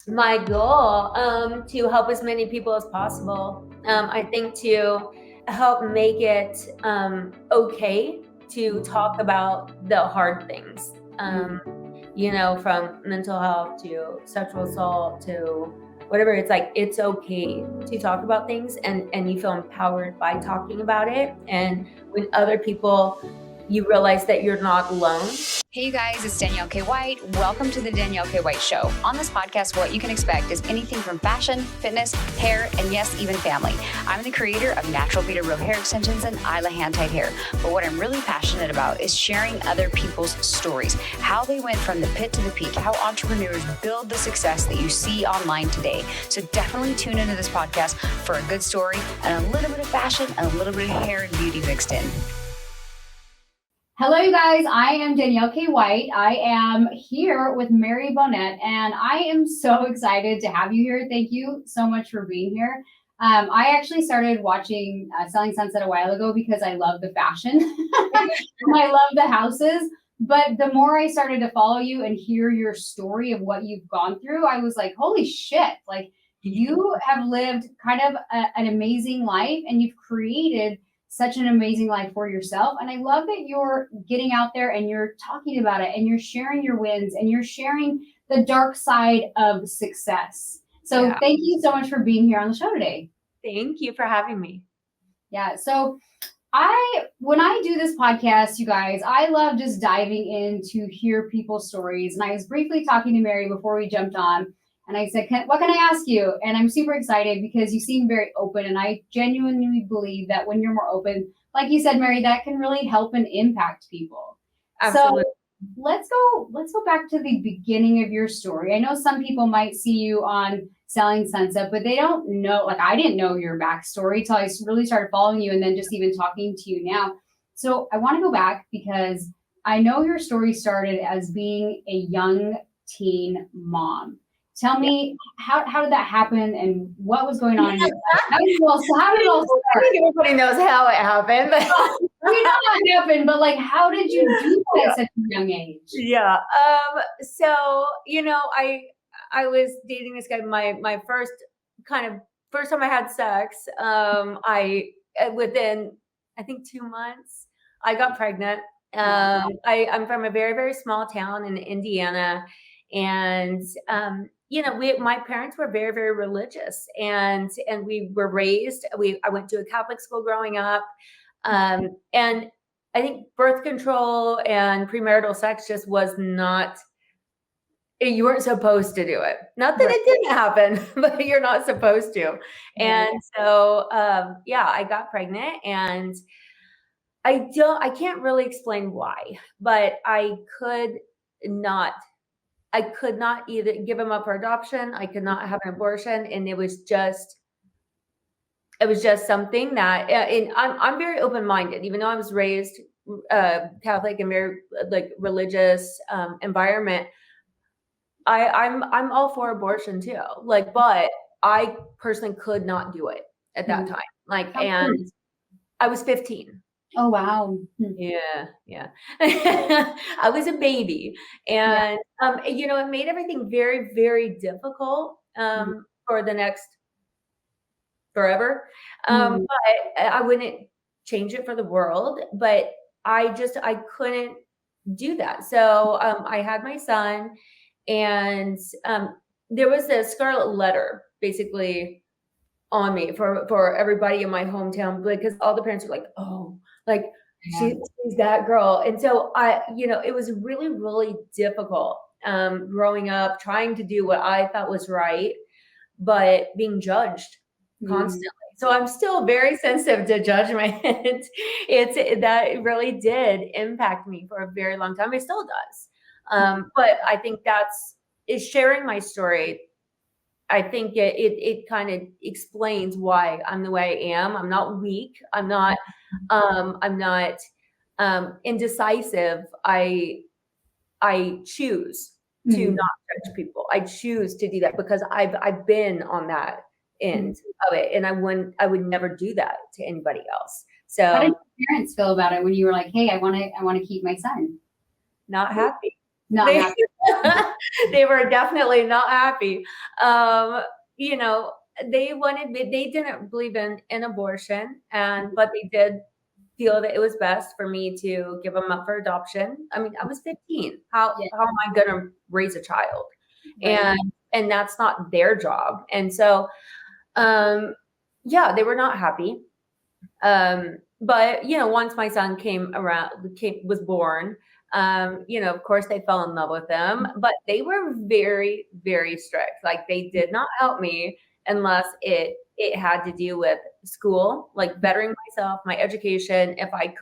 My goal to help as many people as possible. I think to help make it okay to talk about the hard things. From mental health to sexual assault to whatever. It's like it's okay to talk about things, and you feel empowered by talking about it. And when other people, you realize that you're not alone. Hey, you guys, it's Danielle K. White. Welcome to the Danielle K. White Show. On this podcast, what you can expect is anything from fashion, fitness, hair, and yes, even family. I'm the creator of Natural Beta Real Hair Extensions and Isla Hand-Tied Hair. But what I'm really passionate about is sharing other people's stories, how they went from the pit to the peak, how entrepreneurs build the success that you see online today. So definitely tune into this podcast for a good story and a little bit of fashion and a little bit of hair and beauty mixed in. Hello, you guys. I am Danielle K. White. I am here with Mary Bonnet, and I am so excited to have you here. Thank you so much for being here. I actually started watching Selling Sunset a while ago because I love the fashion and I love the houses. But the more I started to follow you and hear your story of what you've gone through, I was like, holy shit, like you have lived kind of an amazing life and you've created such an amazing life for yourself. And I love that you're getting out there and you're talking about it and you're sharing your wins and you're sharing the dark side of success. So Thank you so much for being here on the show today. Thank you for having me. Yeah. So when I do this podcast, you guys, I love just diving in to hear people's stories. And I was briefly talking to Mary before we jumped on. And I said, what can I ask you? And I'm super excited because you seem very open. And I genuinely believe that when you're more open, like you said, Mary, that can really help and impact people. Absolutely. So let's go back to the beginning of your story. I know some people might see you on Selling Sunset, but they don't know, like I didn't know your backstory till I really started following you and then just even talking to you now. So I want to go back because I know your story started as being a young teen mom. Tell me, how did that happen and what was going on in your life? How did it all start? I think everybody knows how it happened. We know how it happened, but like, how did you do that at such a young age? Yeah. So, I was dating this guy, my first time I had sex. Within, I think 2 months, I got pregnant. I'm from a very, very small town in Indiana. And, my parents were very, very religious and we were raised, I went to a Catholic school growing up. And I think birth control and premarital sex just was not, you weren't supposed to do it. Not that it didn't happen, but you're not supposed to. And so, I got pregnant and I can't really explain why, but I could not either give him up for adoption. I could not have an abortion. And it was just something that, and I'm very open-minded, even though I was raised Catholic and very like religious environment. I'm all for abortion too. Like, but I personally could not do it at that time. Like, and I was 15. Oh, wow. Yeah. I was a baby and, it made everything very, very difficult, for the next forever. But I wouldn't change it for the world, but I couldn't do that. So, I had my son and, there was a scarlet letter basically on me for everybody in my hometown, because all the parents were like, oh, like she's that girl. And so it was really, really difficult growing up, trying to do what I thought was right, but being judged constantly. So I'm still very sensitive to judgment. That really did impact me for a very long time. It still does. But I think is sharing my story. I think it kind of explains why I'm the way I am. I'm not weak. I'm not indecisive. I choose to not judge people. I choose to do that because I've been on that end of it, and I would never do that to anybody else. So how did your parents feel about it when you were like, hey, I want to keep my son? Not happy. Not happy. They were definitely not happy. You know, they didn't believe in abortion, but they did feel that it was best for me to give them up for adoption. I mean, I was 15. Yeah. How am I going to raise a child? Right. And that's not their job. And so, yeah, they were not happy. But once my son was born, of course they fell in love with him, but they were very, very strict. Like they did not help me unless it had to do with school, like bettering myself, my education. If I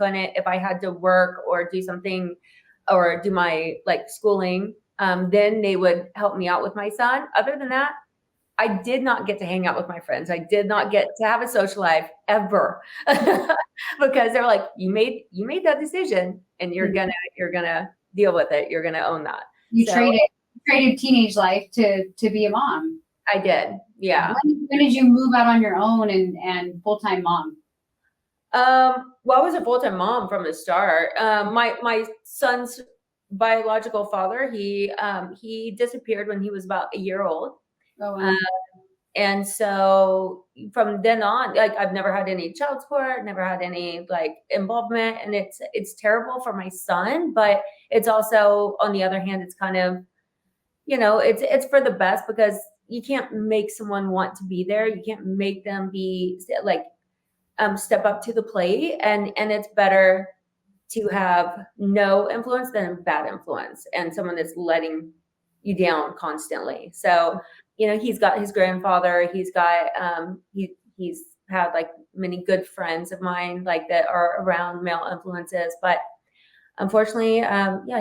had to work or do something or do my like schooling, then they would help me out with my son. Other than that, I did not get to hang out with my friends. I did not get to have a social life ever because they're like, you made that decision and you're gonna deal with it. You're gonna own that. You traded teenage life to be a mom. I did. Yeah. When did you move out on your own and full-time mom? Well, I was a full-time mom from the start. My son's biological father, he disappeared when he was about a year old. Oh, wow. And so from then on, like I've never had any child support, never had any like involvement, and it's terrible for my son, but it's also on the other hand, it's kind of, it's for the best because you can't make someone want to be there. You can't make them be like step up to the plate, and it's better to have no influence than bad influence and someone that's letting you down constantly. So, he's got his grandfather, he's got, he's had like many good friends of mine, like that are around male influences, but unfortunately,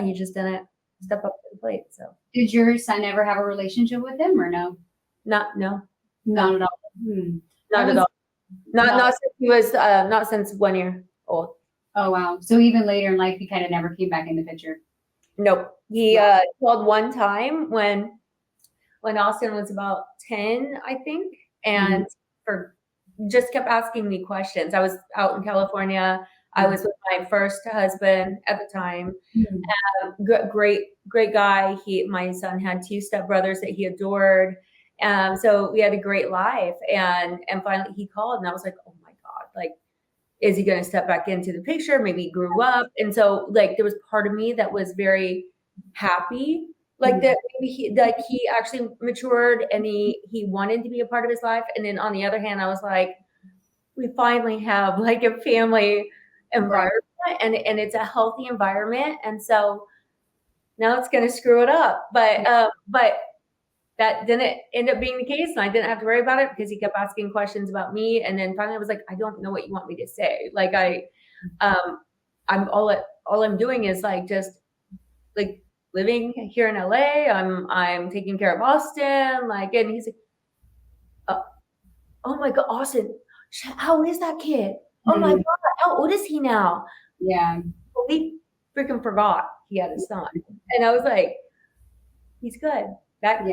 he just didn't step up to the plate. So did your son ever have a relationship with him or no? Not at all. Not at all. Not since he was, not since 1 year old. Oh, wow. So even later in life, he kind of never came back in the picture. Nope. He called one time when Austin was about 10, I think, and just kept asking me questions. I was out in California. I was with my first husband at the time. Great guy. My son had 2 stepbrothers that he adored. So we had a great life. And finally he called and I was like, oh my God, like, is he going to step back into the picture? Maybe he grew up. And so like, there was part of me that was very happy, like that maybe he actually matured and he wanted to be a part of his life. And then on the other hand, I was like, we finally have like a family environment and it's a healthy environment. And so now it's going to screw it up. But that didn't end up being the case. And I didn't have to worry about it because he kept asking questions about me. And then finally I was like, I don't know what you want me to say. Like I'm all I'm doing is like, just like living here in LA. I'm taking care of Austin. Like, and he's like, oh my God, Austin, how old is that kid? Oh my God, how old is he now? Yeah. Well, we freaking forgot he had a son. And I was like, he's good. That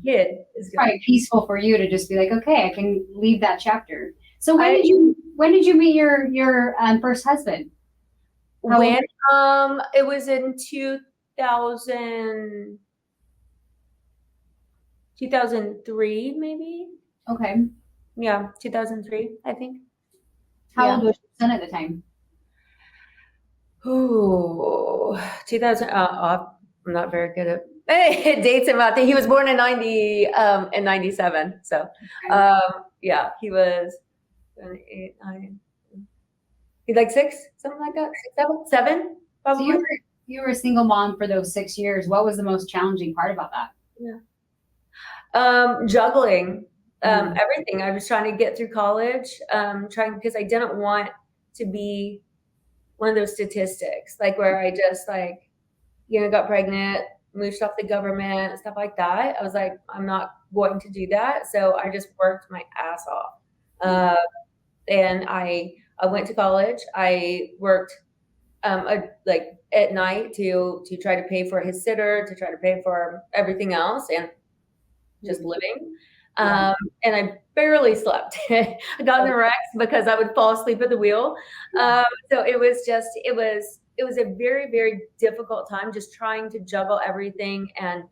kid is good. Probably peaceful for you to just be like, okay, I can leave that chapter. So when did you meet your first husband? When it was in 2003 maybe. Okay. Yeah, 2003, I think. How old was your son at the time? Ooh, 2000. I'm not very good at dates and math. He was born in 97. So, yeah, he was 7, 8, 9. He's like 6, something like that. 6, 7, probably. So you were a single mom for those 6 years. What was the most challenging part about that? Yeah. Juggling everything. I was trying to get through college, because I didn't want to be one of those statistics, like where I just like, got pregnant, moved off the government, stuff like that. I was like, I'm not going to do that. So I just worked my ass off. And I went to college. I worked like at night to try to pay for his sitter, to try to pay for everything else and just living. And I barely slept. I got in wrecks because I would fall asleep at the wheel. So it was it was a very, very difficult time just trying to juggle everything and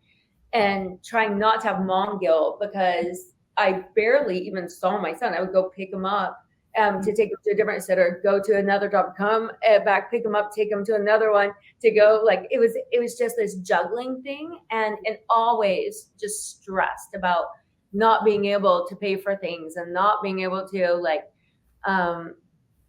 trying not to have mom guilt, because I barely even saw my son. I would go pick him up to take him to a different sitter, go to another job, come back, pick him up, take him to another one, to go. Like it was just this juggling thing, and always just stressed about not being able to pay for things and not being able to like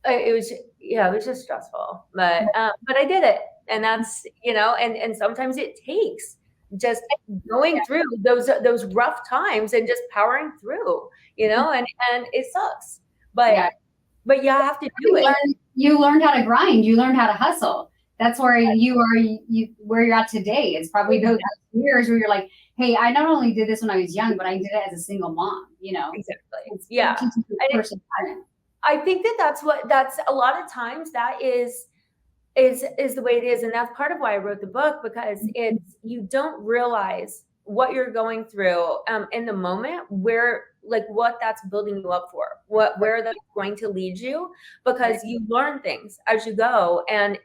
it was, yeah, it was just stressful, but I did it. And that's, and sometimes it takes just going through those rough times and just powering through, and it sucks, but Yeah. but you have to do it. You learned how to grind. You learned how to hustle. That's where you are. Where you're at today. It's probably those years where you're like, hey, I not only did this when I was young, but I did it as a single mom. Exactly. Yeah. Perseverance. I think that's a lot of times that is the way it is. And that's part of why I wrote the book, because you don't realize what you're going through in the moment, where like what that's building you up for, where that's going to lead you, because you learn things as you go, and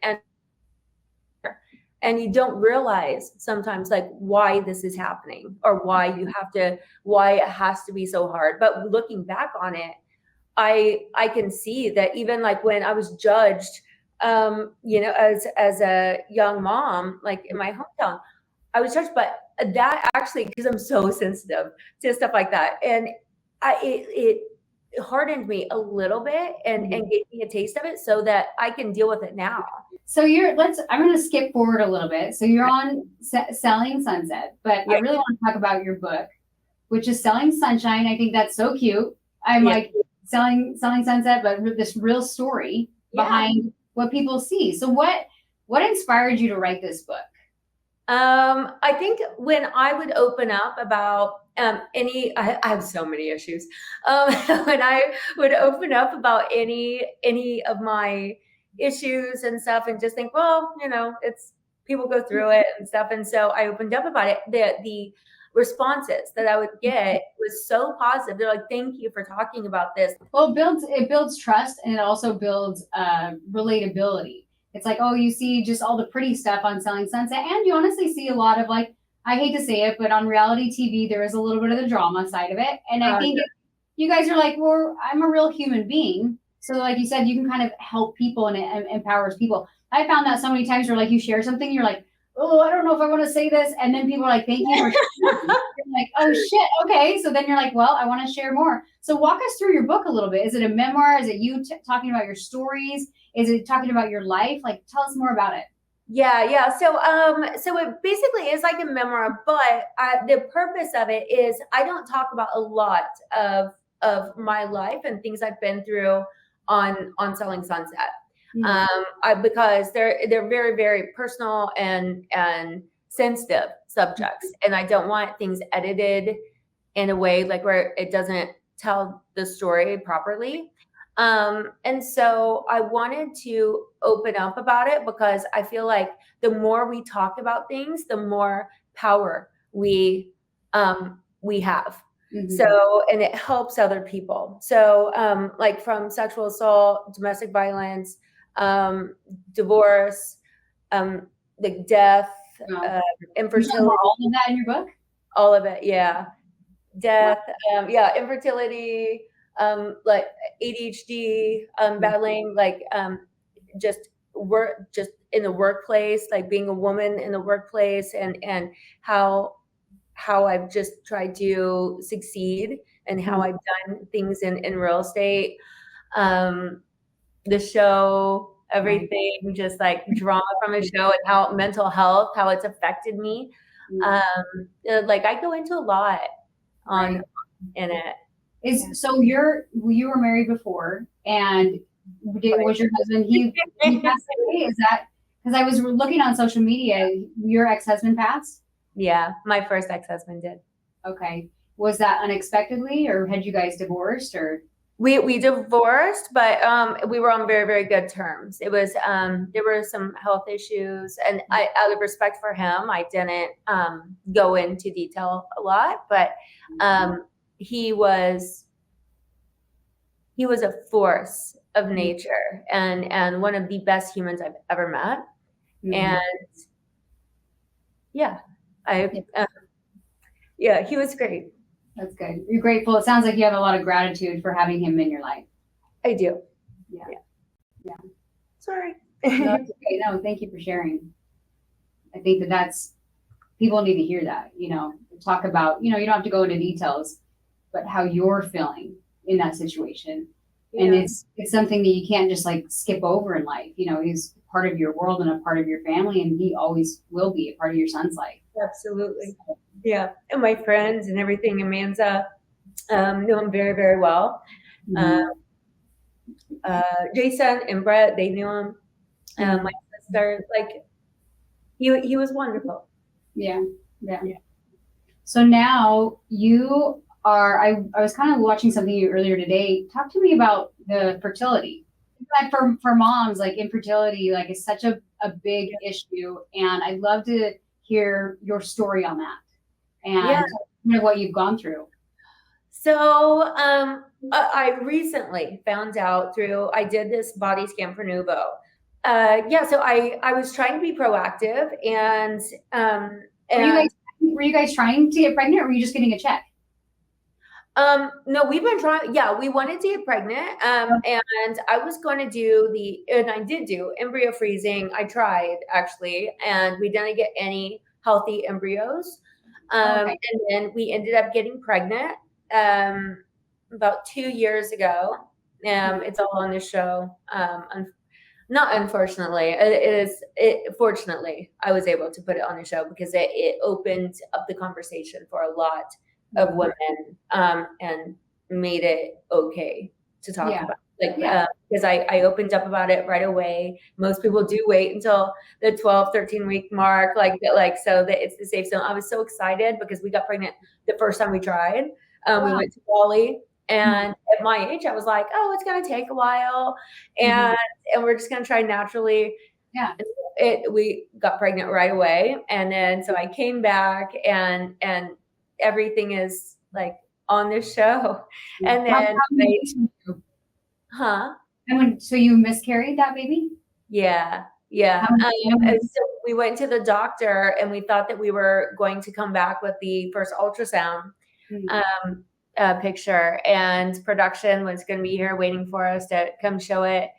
you don't realize sometimes like why this is happening, or why it has to be so hard. But looking back on it, I can see that even like when I was judged, as a young mom, like in my hometown, I was judged, but that actually, because I'm so sensitive to stuff like that, and it hardened me a little bit and gave me a taste of it so that I can deal with it now. So I'm going to skip forward a little bit. So you're on Selling Sunset, but I really want to talk about your book, which is Selling Sunshine. I think that's so cute. I'm like selling Sunset, but this real story behind what people see. So what inspired you to write this book? I think when I would open up about I have so many issues. When I would open up about any of my issues and stuff, and just think, well, it's people go through it and stuff. And so I opened up about it. The responses that I would get was so positive. They're like, thank you for talking about this. Well, it builds trust, and it also builds relatability. It's like, oh, you see just all the pretty stuff on Selling Sunset, and you honestly see a lot of, like, I hate to say it, but on reality TV, there is a little bit of the drama side of it. And I think you guys are like, well, I'm a real human being. So like you said, you can kind of help people, and it empowers people. I found that so many times where like you share something, you're like, oh, I don't know if I want to say this. And then people are like, thank you. You're like, oh shit. Okay. So then you're like, well, I want to share more. So walk us through your book a little bit. Is it a memoir? Is it you talking about your stories? Is it talking about your life? Like, tell us more about it. Yeah. So it basically is like a memoir, but the purpose of it is I don't talk about a lot of my life and things I've been through on Selling Sunset. Because they're very, very personal and sensitive subjects, and I don't want things edited in a way like where it doesn't tell the story properly. And so I wanted to open up about it, because I feel like the more we talk about things, the more power we have. So, and it helps other people. So, like from sexual assault, domestic violence, divorce, like death, infertility. All of that in your book? All of it, yeah. Death, infertility, like ADHD, battling, like just in the workplace, like being a woman in the workplace, and how I've just tried to succeed, and how I've done things in real estate. The show, everything, just like drama from the show, and how mental health, how it's affected me. Like I go into a lot in it. So you were married before, and was your husband, he passed away? Is that because I was looking on social media, your ex-husband passed? Yeah, my first ex-husband did. Okay. Was that unexpectedly, or had you guys divorced, or? We divorced, but we were on very, very good terms. It was there were some health issues, and out of respect for him, I didn't go into detail a lot. But he was a force of nature, and one of the best humans I've ever met. And yeah, he was great. That's good. You're grateful. It sounds like you have a lot of gratitude for having him in your life. I do. Yeah. Sorry. No, it's okay. No, thank you for sharing. I think that's people need to hear that, talk about, you don't have to go into details, but how you're feeling in that situation. Yeah. And it's something that you can't just like skip over in life. He's part of your world and a part of your family, and he always will be a part of your son's life. Absolutely. Yeah. And my friends and everything, Amanda, knew him very, very well. Jason and Brett, they knew him. My sister, like he was wonderful. Yeah. So now you are, I was kind of watching something earlier today. Talk to me about the fertility. Like for moms, like infertility, like is such a big issue. And I'd love to hear your story on that and what you've gone through. So I recently found out I did this body scan for Nuvo. So I was trying to be proactive and were you guys trying to get pregnant, or were you just getting a check? No, we've been trying. Yeah, we wanted to get pregnant. And I was going to do and I did do embryo freezing. I tried actually, and we didn't get any healthy embryos. And then we ended up getting pregnant about 2 years ago. It's all on the show. Not unfortunately, fortunately, I was able to put it on the show because it opened up the conversation for a lot of women and made it okay to talk about. Because I opened up about it right away. Most people do wait until the 12, 13 week mark, so that it's the safe zone. I was so excited because we got pregnant the first time we tried. We went to Bali, and at my age, I was like, oh, it's going to take a while. And we're just going to try naturally. Yeah. We got pregnant right away. And then, so I came back and everything is like on this show. And then so you miscarried that baby? Yeah. And so we went to the doctor and we thought that we were going to come back with the first ultrasound picture, and production was going to be here waiting for us to come show it.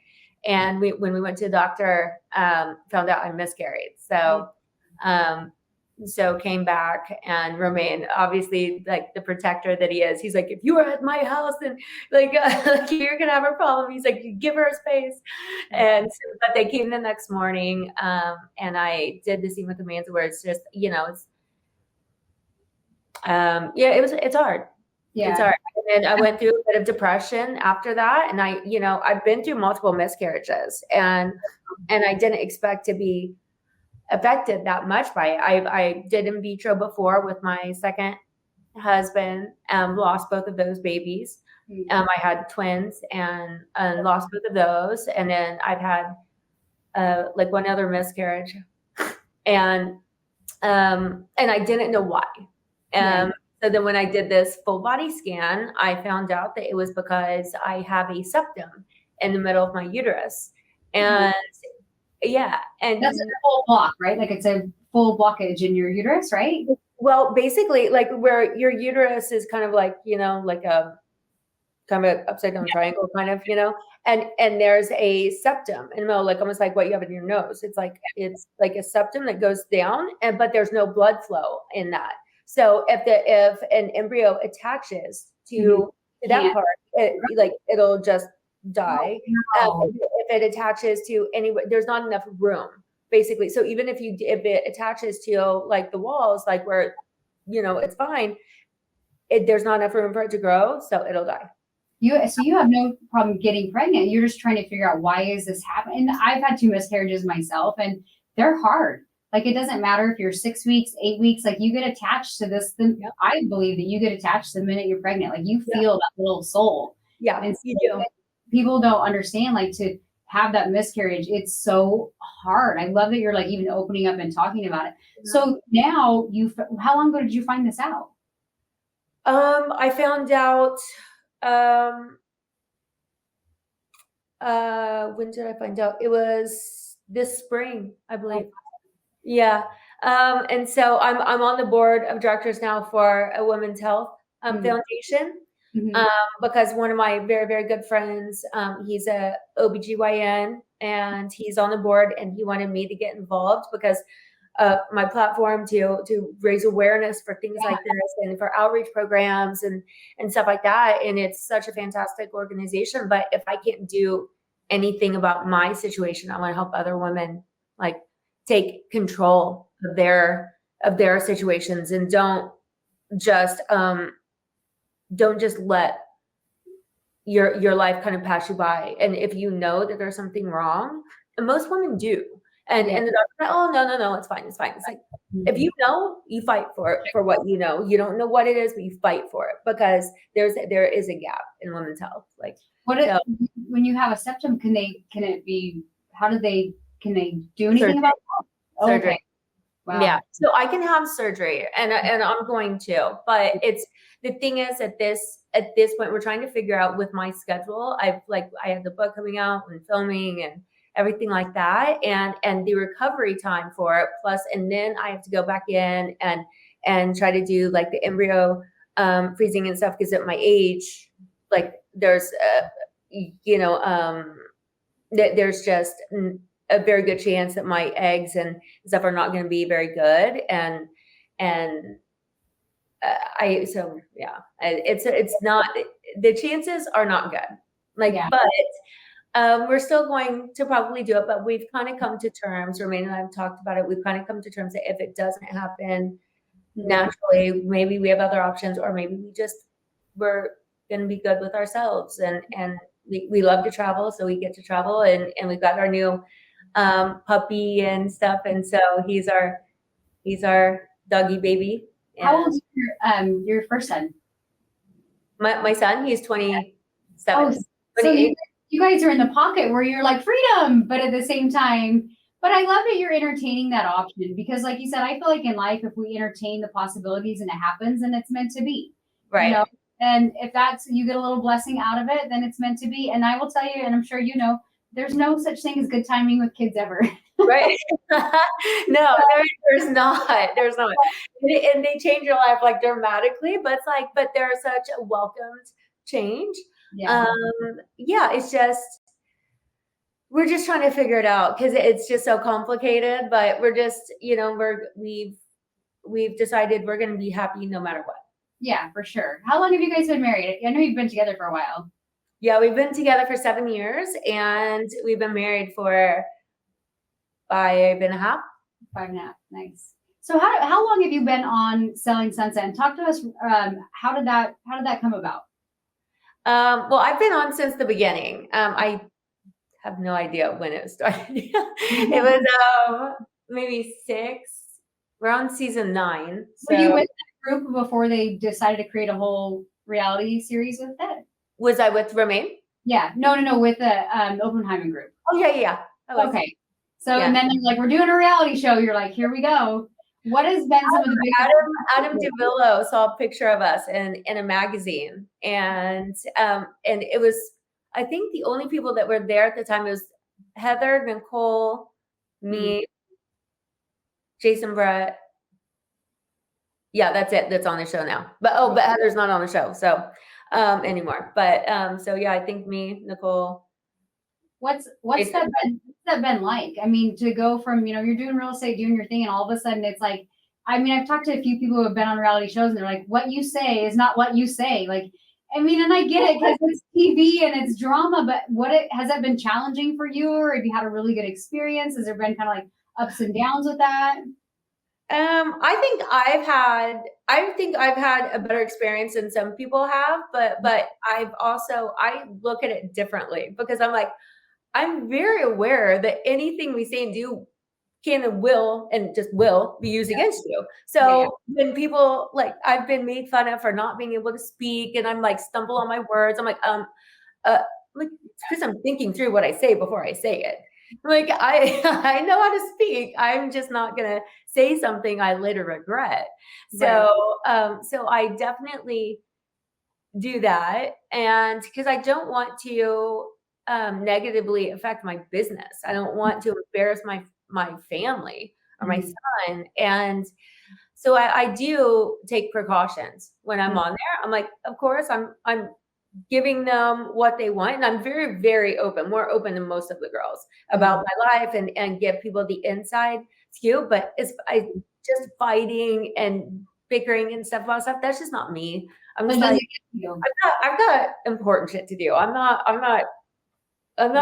And when we went to the doctor, found out I miscarried. So came back, and Romain, obviously like the protector that he is, he's like, if you were at my house, then you're gonna have a problem. He's like, give her a space. And but they came the next morning, and I did the scene with Amanda where it's just, it's it's hard. Yeah. It's hard. And I went through a bit of depression after that. And I've been through multiple miscarriages, and I didn't expect to be affected that much by it. I did in vitro before with my second husband, lost both of those babies. I had twins and lost both of those. And then I've had one other miscarriage, and I didn't know why. So then when I did this full body scan, I found out that it was because I have a septum in the middle of my uterus. And and that's a full block, right? Like it's a full blockage in your uterus, right? Well, basically, like where your uterus is kind of like, like a kind of upside down triangle, kind of, and there's a septum in the middle, like almost like what you have in your nose. It's like a septum that goes down, but there's no blood flow in that. So if an embryo attaches to that part, it'll just die. If it attaches to anywhere, there's not enough room, basically. So even if it attaches to like the walls, like where it's fine, there's not enough room for it to grow, so it'll die. So you have no problem getting pregnant. You're just trying to figure out, why is this happening? And I've had 2 miscarriages myself, and they're hard. Like, it doesn't matter if you're 6 weeks, 8 weeks, like you get attached to this. I believe that you get attached the minute you're pregnant. Like you feel that little soul. Yeah, and you do. People don't understand, like, to have that miscarriage, it's so hard. I love that you're like even opening up and talking about it. Yeah. So now how long ago did you find this out? I found out, when did I find out? It was this spring, I believe. Yeah. And so I'm on the board of directors now for a women's health foundation. Because one of my very, very good friends, he's a OBGYN and he's on the board, and he wanted me to get involved because my platform to raise awareness for things like this and for outreach programs and stuff like that. And it's such a fantastic organization. But if I can't do anything about my situation, I want to help other women like take control of their situations, and don't just let your life kind of pass you by. And if you know that there's something wrong, and most women do, and the doctor, oh no, it's fine. It's like, if you know, you fight for it, for what you know. You don't know what it is, but you fight for it, because there is a gap in women's health. Like, when you have a septum, can they do anything about that? Surgery. Okay. Wow. Yeah. So I can have surgery, and I'm going to, but the thing is, at this point, we're trying to figure out with my schedule. I have the book coming out and filming and everything like that, and the recovery time for it, plus, and then I have to go back in and try to do like the embryo freezing and stuff, because at my age, like there's there's just a very good chance that my eggs and stuff are not going to be very good. It's not, the chances are not good. But we're still going to probably do it, but we've kind of come to terms, Romaine and I have talked about it. We've kind of come to terms that if it doesn't happen naturally, maybe we have other options, or maybe we're going to be good with ourselves. And we love to travel, so we get to travel, and we've got our new puppy and stuff, and so he's our doggy baby. How old is your first son? My son, he's 27. Oh, so you guys are in the pocket where you're like freedom, but at the same time. But I love that you're entertaining that option, because, like you said, I feel like in life, if we entertain the possibilities and it happens, then it's meant to be. Right. You know? And if you get a little blessing out of it, then it's meant to be. And I will tell you, and I'm sure you know, there's no such thing as good timing with kids ever. Right. No, there's not. There's not. And they change your life like dramatically, but it's like, but they're such a welcomed change. Yeah. It's just, we're just trying to figure it out, because it's just so complicated, but we're just, we've decided we're going to be happy no matter what. Yeah, for sure. How long have you guys been married? I know you've been together for a while. Yeah, we've been together for 7 years, and we've been married for 5.5. 5.5. Nice. So how long have you been on Selling Sunset? And talk to us. How did that come about? Well, I've been on since the beginning. I have no idea when it started. It was maybe 6. We're on season 9. So. Were you with that group before they decided to create a whole reality series with it? Was I with Romaine? Yeah. No, with the Oppenheimer group. Oh, yeah. Okay. So, and then like, we're doing a reality show. You're like, here we go. What has been some of the biggest? Adam DeVillo saw a picture of us in a magazine, and it was, I think the only people that were there at the time, it was Heather, Nicole, me, Jason Brett. Yeah, that's it. That's on the show now. But Heather's not on the show, so anymore. But I think me, Nicole. What's that been like? I mean, to go from, you're doing real estate, doing your thing, and all of a sudden it's like, I mean, I've talked to a few people who have been on reality shows, and they're like, what you say is not what you say. Like, I mean, and I get it, because it's TV and it's drama, but has that been challenging for you, or have you had a really good experience? Has there been kind of like ups and downs with that? I think I've had a better experience than some people have, but I look at it differently, because I'm very aware that anything we say and do can and will be used against you. So when people, like, I've been made fun of for not being able to speak, and I'm like stumble on my words. I'm like, because I'm thinking through what I say before I say it. Like, I know how to speak. I'm just not gonna say something I later regret. So I definitely do that, and because I don't want to negatively affect my business. I don't want to embarrass my family or my son. And so I do take precautions when I'm on there. I'm like, of course, I'm giving them what they want. And I'm very, very open, more open than most of the girls about my life and give people the inside scoop. But I just fighting and bickering and stuff about stuff. That's just not me. I'm just like, I've got important shit to do. I'm not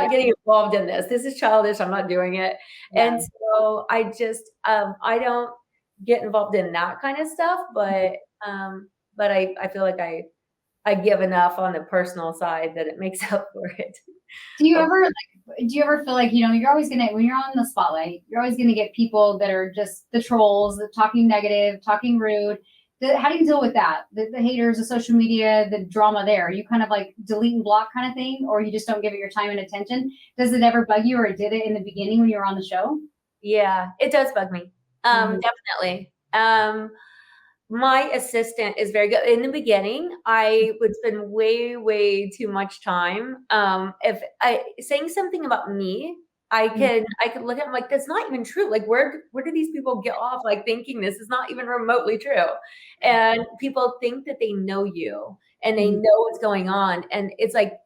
getting involved in this. This is childish. I'm not doing it. And so I just, I don't get involved in that kind of stuff, but I feel like I give enough on the personal side that it makes up for it. Do you ever feel like, you're always when you're on the spotlight, you're always gonna get people that are just the trolls, talking negative, talking rude. How do you deal with that? The haters, the social media, the drama there? Are you kind of like delete and block kind of thing, or you just don't give it your time and attention? Does it ever bug you, or did it in the beginning when you were on the show? Yeah, it does bug me. Definitely. My assistant is very good. In the beginning, I would spend way, way too much time. If saying something about me, I could look at them like, that's not even true. Like, where do these people get off like thinking this is not even remotely true? And people think that they know you and they know what's going on. And it's like,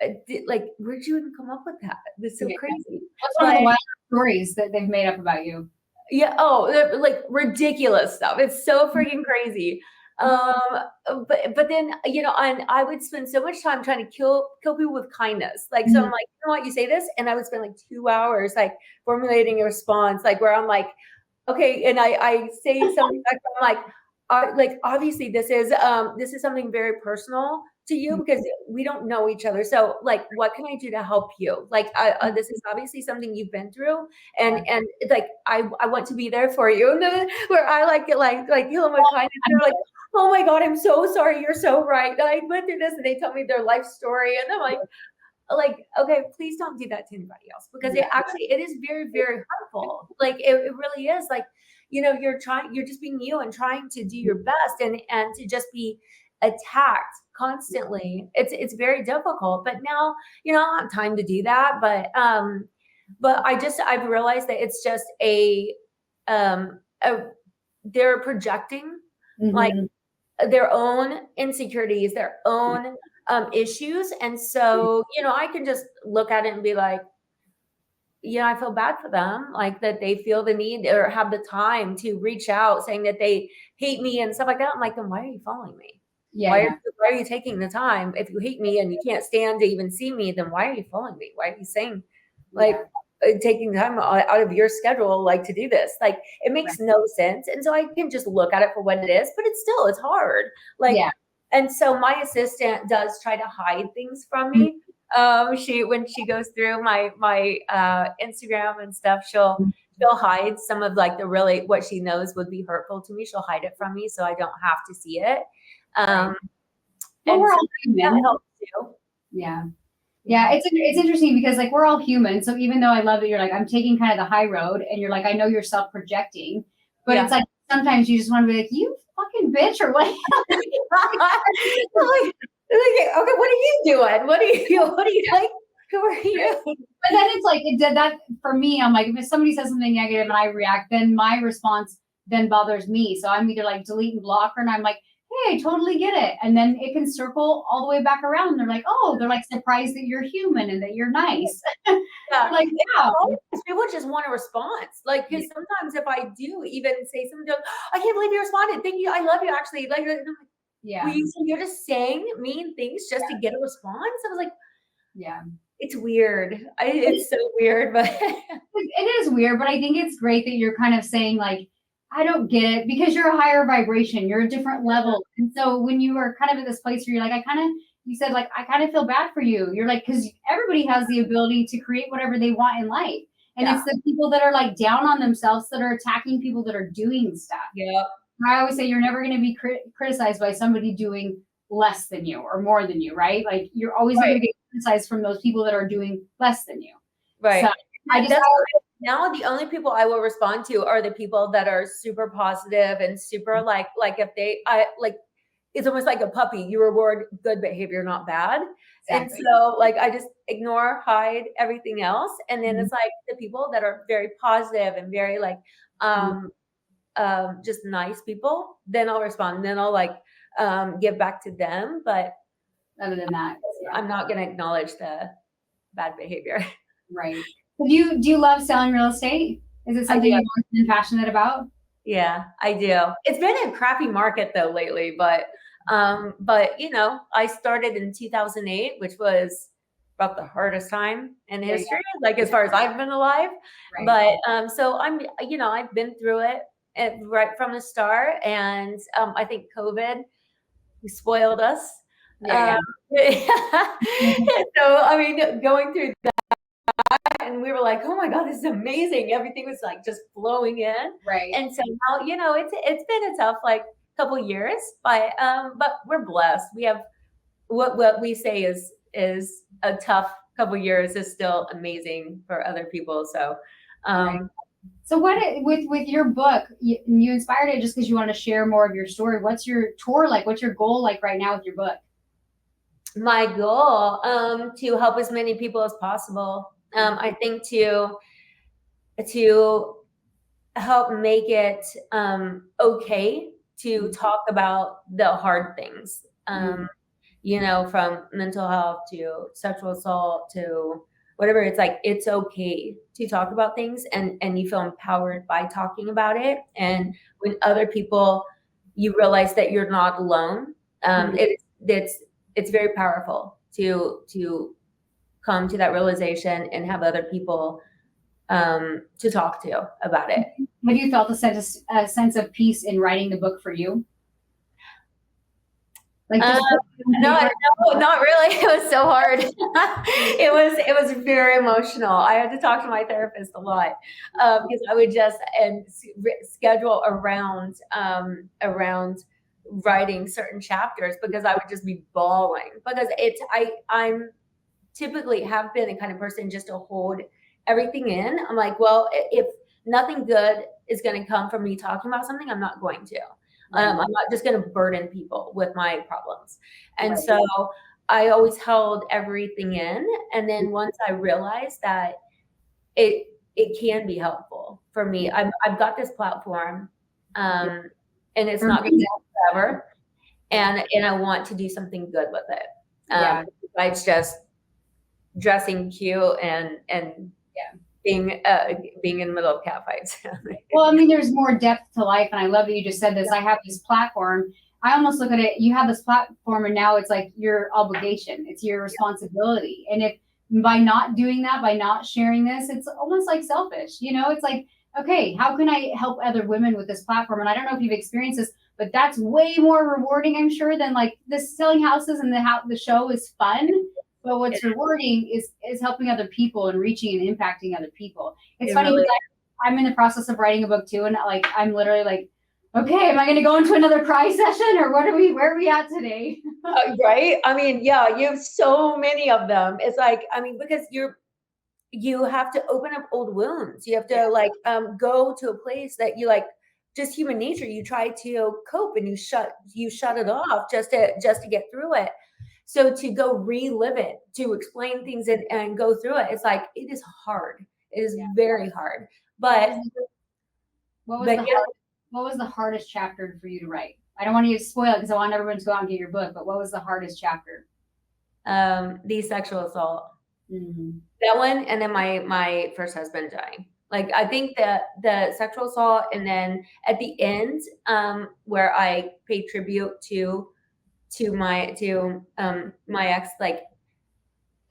where'd you even come up with that? This is so crazy. What's one of the wild stories that they've made up about you? Yeah. Oh, like ridiculous stuff. It's so freaking crazy. But then, and I would spend so much time trying to kill people with kindness. Like, so I'm like, you know what, you say this, and I would spend like 2 hours like formulating a response, like where I'm like, okay, and I say something like, I'm like, obviously this is something very personal to you because we don't know each other. So like, what can I do to help you? Like, this is obviously something you've been through, and like, I want to be there for you. And then where I like kill them with kindness. They're like, oh my God, I'm so sorry. You're so right. I went through this, and they tell me their life story, and I'm like, okay, please don't do that to anybody else, because it is very, very hurtful. Like, it really is. Like, you're just being you and trying to do your best, and to just be attacked constantly. It's very difficult. But now, I don't have time to do that. But I've realized that it's just they're projecting like their own insecurities, their own issues. And so, I can just look at it and be like, I feel bad for them, like that they feel the need or have the time to reach out saying that they hate me and stuff like that. I'm like, then why are you following me? Why are you taking the time? If you hate me and you can't stand to even see me, then why are you following me? Why are you saying taking time out of your schedule, like, to do this? Like, it makes no sense. And so I can just look at it for what it is, but it's hard. Like, and so my assistant does try to hide things from me. When she goes through my Instagram and stuff, she'll hide some of like what she knows would be hurtful to me. She'll hide it from me so I don't have to see it. Well, we're all human. That helps too. Yeah, it's interesting because like we're all human. So even though I love that you're like, I'm taking kind of the high road, and you're like, I know you're self-projecting, but it's like sometimes you just want to be like, you fucking bitch, or what? Okay, what are you doing? What are you like? Who are you? But then it's like that for me. I'm like, if somebody says something negative and I react, then my response then bothers me. So I'm either like delete and block her, and I'm like, hey, I totally get it. And then it can circle all the way back around. They're like, they're like surprised that you're human and that you're nice. Like, people just want a response. Like, because sometimes if I do even say something, I can't believe you responded. Thank you. I love you, actually. Like, you're just saying mean things just to get a response. I was like, it's weird. It's so weird, but it is weird. But I think it's great that you're kind of saying like, I don't get it, because you're a higher vibration. You're a different level. And so when you are kind of at this place where you're like, you said like, I kind of feel bad for you. You're like, because everybody has the ability to create whatever they want in life. And it's the people that are like down on themselves that are attacking people that are doing stuff. Yeah. I always say you're never going to be criticized by somebody doing less than you or more than you, right? Like you're always going to get criticized from those people that are doing less than you. Right. So now the only people I will respond to are the people that are super positive and super like if they it's almost like a puppy. You reward good behavior, not bad. Exactly. And so like I just ignore, hide everything else. And then it's like the people that are very positive and very like just nice people, then I'll respond. Then I'll like give back to them. But other than that, I'm not gonna acknowledge the bad behavior. Right. So do you love selling real estate? Is it something you've been passionate about? Yeah, I do. It's been a crappy market though lately, but you know, I started in 2008, which was about the hardest time in history, like as far as I've been alive. Right. But so I'm, you know, I've been through it right from the start, and I think COVID spoiled us. Yeah. So I mean, going through and we were like, oh my God, this is amazing. Everything was like just flowing in. Right. And so now, you know, it's been a tough like couple years, but we're blessed. We have what we say is a tough couple years is still amazing for other people. So Right. So with your book, you inspired it just because you want to share more of your story. What's your tour like? What's your goal like right now with your book? my goal to help as many people as possible. I think to help make it okay to talk about the hard things, you know, from mental health to sexual assault to whatever. It's like it's okay to talk about things, and you feel empowered by talking about it. And when other people, you realize that you're not alone. It's very powerful to come to that realization and have other people to talk to about it. Have you felt a sense of peace in writing the book for you? Like no, not really. It was so hard. it was very emotional. I had to talk to my therapist a lot because I would just schedule around writing certain chapters because I would just be bawling because I'm typically have been a kind of person just to hold everything in. I'm like, well, if nothing good is going to come from me talking about something, I'm not going to. I'm not just going to burden people with my problems. And so I always held everything in. And then once I realized that it can be helpful for me, I've got this platform and it's not going to be forever. And I want to do something good with it. Besides just dressing cute and being in the middle of cat fights. Well, I mean, there's more depth to life, and I love that you just said this. I have this platform. I almost look at it, you have this platform, and now it's like your obligation. It's your responsibility. And if by not doing that, by not sharing this, it's almost like selfish. You know, it's like, okay, how can I help other women with this platform? And I don't know if you've experienced this, but that's way more rewarding, I'm sure, than like this selling houses and the show is fun. But what's rewarding is helping other people and reaching and impacting other people. It's funny. Really, I'm in the process of writing a book too, and like I'm literally like, okay, am I going to go into another cry session, or where are we at today? Right? I mean, yeah, you have so many of them. It's like, I mean, because you have to open up old wounds. You have to like go to a place that you like. Just human nature. You try to cope and you shut it off just to get through it. So to go relive it, to explain things and go through it, it's like, it is hard. It is very hard. But what was the hardest chapter for you to write? I don't want you to spoil it because I want everyone to go out and get your book, but what was the hardest chapter? The sexual assault. That one, and then my first husband dying. Like, I think that the sexual assault, and then at the end, where I paid tribute to my ex, like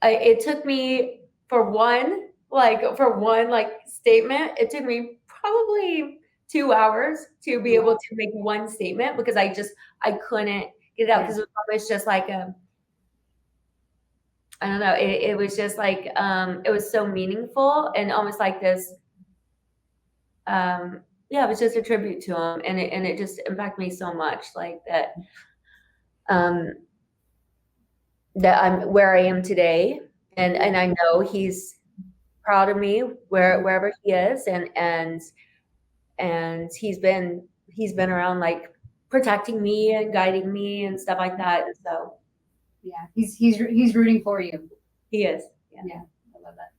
it took me for one statement, it took me probably 2 hours to be able to make one statement because I couldn't get it out because it was just like I don't know, it was just like it was so meaningful and almost like this it was just a tribute to him, and it just impacted me so much, like that that I'm where I am today, and I know he's proud of me wherever he is, and he's been around like protecting me and guiding me and stuff like that. So yeah, he's rooting for you. he is. Yeah, I love that.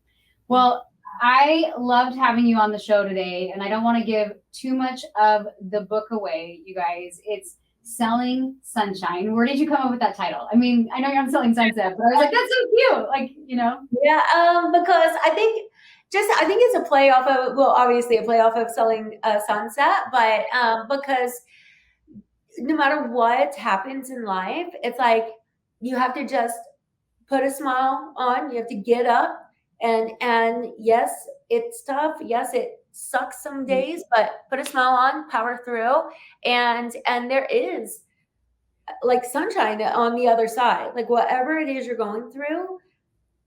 Well, I loved having you on the show today, and I don't want to give too much of the book away, you guys. It's Selling Sunshine. Where did you come up with that title? I mean, I know you're on Selling Sunset, but I was like, that's so cute. Like, you know. Yeah, because I think it's a play off of, well, obviously a play off of Selling Sunset, but because no matter what happens in life, it's like you have to just put a smile on. You have to get up, and yes, it's tough. Yes, it sucks some days, but put a smile on, power through, and there is like sunshine on the other side. Like whatever it is you're going through,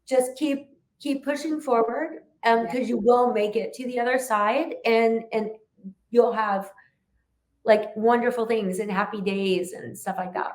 just keep pushing forward, because you will make it to the other side, and you'll have like wonderful things and happy days and stuff like that.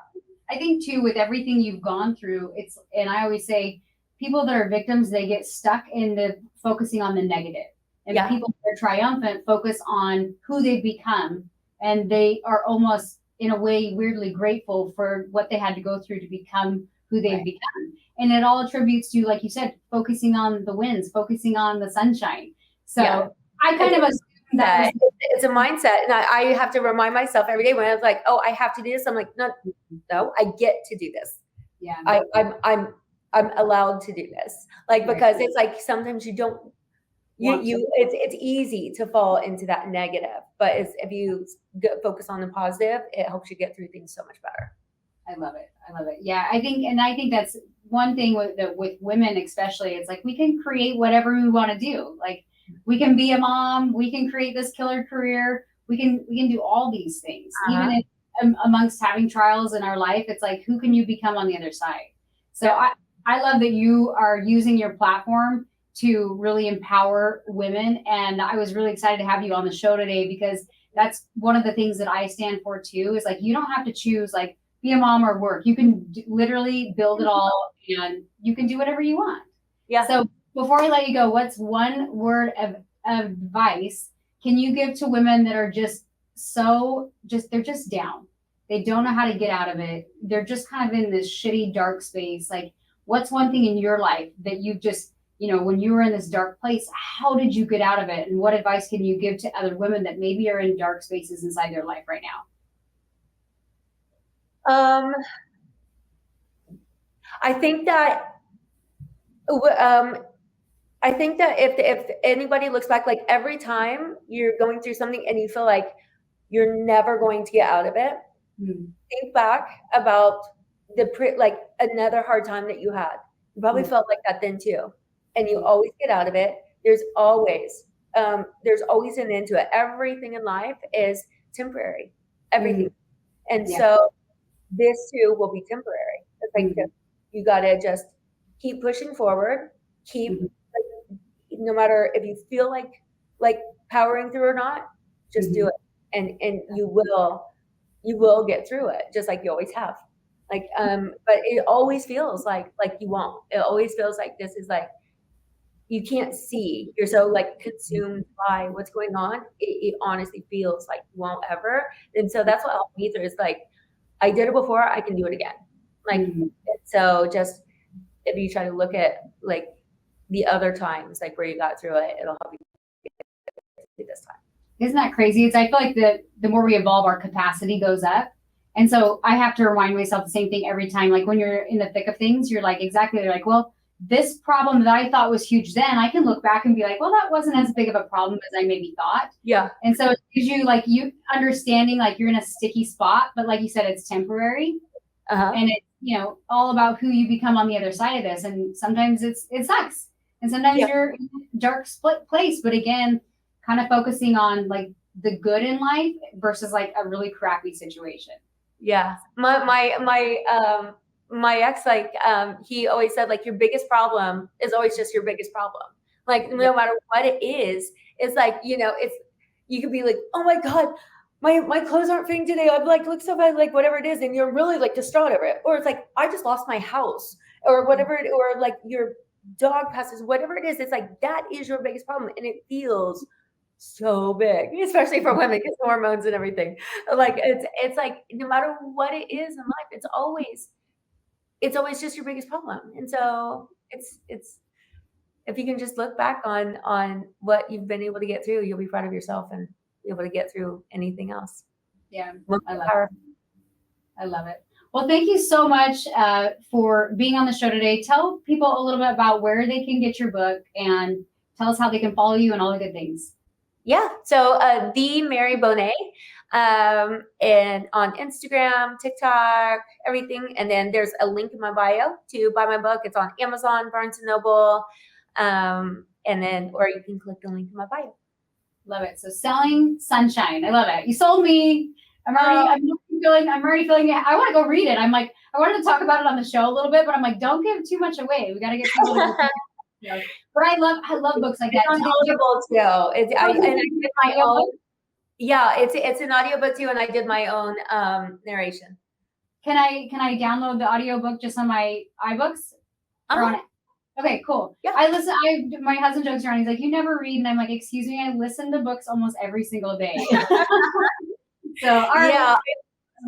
I think too, with everything you've gone through, and I always say, people that are victims, they get stuck in the focusing on the negative, and people that are triumphant focus on who they've become, and they are almost in a way weirdly grateful for what they had to go through to become who they've become. And it all attributes to, like you said, focusing on the wins, focusing on the sunshine. So I kind of assume that it's a mindset, and I have to remind myself every day when I was like, oh, I have to do this. I'm like, no, I get to do this. Yeah, I'm allowed to do this. Like, because it's like sometimes you don't. It's easy to fall into that negative, but if you focus on the positive, it helps you get through things so much better. I love it. Yeah, I think that's one thing with women, especially. It's like we can create whatever we want to do. Like we can be a mom, we can create this killer career, we can do all these things. Even if amongst having trials in our life, it's like, who can you become on the other side? So I love that you are using your platform to really empower women. And I was really excited to have you on the show today, because that's one of the things that I stand for too, is like, you don't have to choose like be a mom or work. You can literally build it all, and you can do whatever you want. Yeah. So before I let you go, what's one word of advice can you give to women that are they're just down? They don't know how to get out of it. They're just kind of in this shitty, dark space. Like, what's one thing in your life that you just, when you were in this dark place, how did you get out of it? And what advice can you give to other women that maybe are in dark spaces inside their life right now? I think that if anybody looks back, like every time you're going through something and you feel like you're never going to get out of it, think back about like another hard time that you had. You probably felt like that then too, and you always get out of it. There's always an end to it. Everything in life is temporary. Everything, and so this too will be temporary. It's like you gotta just keep pushing forward. Keep no matter if you feel like powering through or not, just do it, and you will get through it, just like you always have. Like, but it always feels like you won't. It always feels like this is like you can't see. You're so like consumed by what's going on. It honestly feels like you won't ever. And so that's what helped me through. Is like I did it before, I can do it again. Like so, just if you try to look at like the other times, like where you got through it, it'll help you get through this time. Isn't that crazy? I feel like the more we evolve, our capacity goes up. And so I have to remind myself the same thing every time. Like when you're in the thick of things, you're like, exactly. You're like, well, this problem that I thought was huge then, I can look back and be like, well, that wasn't as big of a problem as I maybe thought. Yeah. And so it gives you like you understanding like you're in a sticky spot, but like you said, it's temporary. And it's, all about who you become on the other side of this. And sometimes it sucks. And sometimes you're in a dark split place. But again, kind of focusing on like the good in life versus like a really crappy situation. Yeah. My ex, like, he always said, like, your biggest problem is always just your biggest problem. Like, no matter what it is, it's like, you could be like, oh my God, my clothes aren't fitting today. I'd like, look so bad, like whatever it is. And you're really like distraught over it. Or it's like, I just lost my house or whatever, or like your dog passes, whatever it is. It's like, that is your biggest problem. And it feels so big, especially for women because hormones and everything. Like it's like no matter what it is in life, it's always just your biggest problem. And so it's if you can just look back on what you've been able to get through, you'll be proud of yourself and be able to get through anything else. Yeah, Look I love powerful. it. I love it. Well, thank you so much for being on the show today. Tell people a little bit about where they can get your book and tell us how they can follow you and all the good things. Yeah. So the Mary Bonnet, and on Instagram, TikTok, everything. And then there's a link in my bio to buy my book. It's on Amazon, Barnes and Noble, and then or you can click the link in my bio. Love it. So Selling Sunshine. I love it. You sold me. I'm already feeling it. I want to go read it. I'm like, I wanted to talk about it on the show a little bit, but I'm like, don't give too much away. We got to get people to But I love books like that. It's on Audible too. I did my own. Yeah, it's an audiobook too, and I did my own narration. Can I download the audiobook just on my iBooks? Or on it? Okay, cool. Yeah. My husband jokes around. He's like, you never read, and I'm like, excuse me, I listen to books almost every single day. So yeah,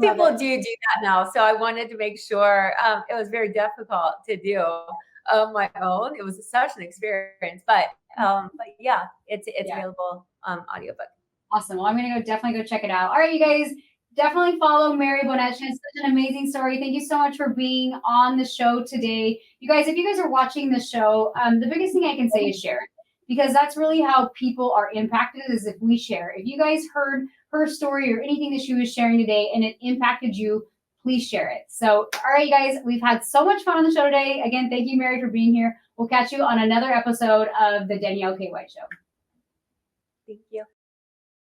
people do that now. So I wanted to make sure it was very difficult to do on my own. It was such an experience, but yeah, it's available audiobook. Awesome. Well, I'm gonna definitely go check it out. All right, you guys. Definitely follow Mary Bonnet. She has such an amazing story. Thank you so much for being on the show today. You guys, if you guys are watching the show, the biggest thing I can say is share it, because that's really how people are impacted, is if we share. If you guys heard her story or anything that she was sharing today and it impacted you, please share it. So, all right, you guys, we've had so much fun on the show today. Again, thank you, Mary, for being here. We'll catch you on another episode of the Danielle K. White Show. Thank you.